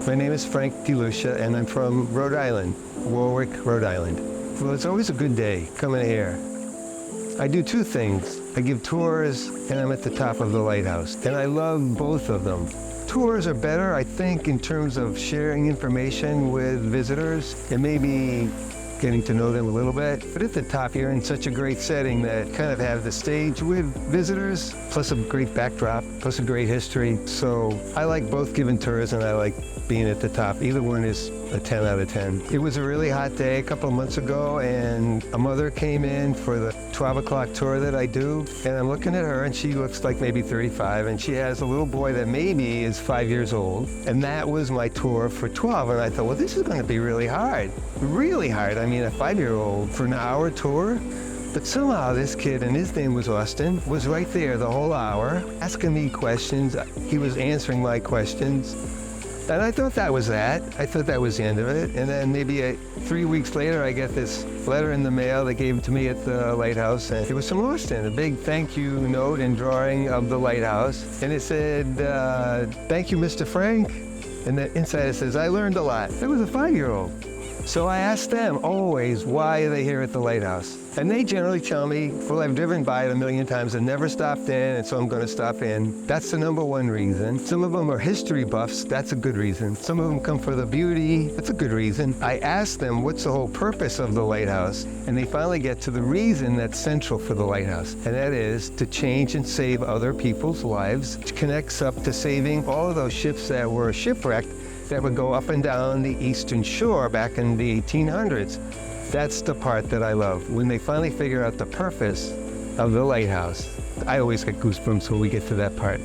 My name is Frank Delucia, and I'm from Rhode Island, Warwick, Rhode Island. Well, it's always a good day coming here. I do two things. I give tours, and I'm at the top of the lighthouse, and I love both of them. Tours are better, I think, in terms of sharing information with visitors and maybe getting to know them a little bit. But at the top, you're in such a great setting that kind of have the stage with visitors, plus a great backdrop, plus a great history. So I like both giving tours and I like being at the top. Either one is a 10 out of 10. It was a really hot day a couple of months ago, and a mother came in for the 12 o'clock tour that I do, and I'm looking at her, and she looks like maybe 35, and she has a little boy that maybe is 5 years old, and that was my tour for 12, and I thought, well, this is going to be really hard. Really hard. I mean, a 5-year-old for an hour tour? But somehow this kid, and his name was Austin, was right there the whole hour, asking me questions. He was answering my questions. And I thought that was that. I thought that was the end of it. And then maybe 3 weeks later, I get this letter in the mail they gave to me at the lighthouse. And it was from Austin, a big thank you note and drawing of the lighthouse. And it said, thank you, Mr. Frank. And the inside it says, I learned a lot. It was a 5-year-old. So I asked them always, why are they here at the lighthouse? And they generally tell me, well, I've driven by it a million times and never stopped in, and so I'm going to stop in. That's the number one reason. Some of them are history buffs. That's a good reason. Some of them come for the beauty. That's a good reason. I asked them, what's the whole purpose of the lighthouse? And they finally get to the reason that's central for the lighthouse, and that is to change and save other people's lives, which connects up to saving all of those ships that were shipwrecked that would go up and down the eastern shore back in the 1800s. That's the part that I love. When they finally figure out the purpose of the lighthouse, I always get goosebumps when we get to that part.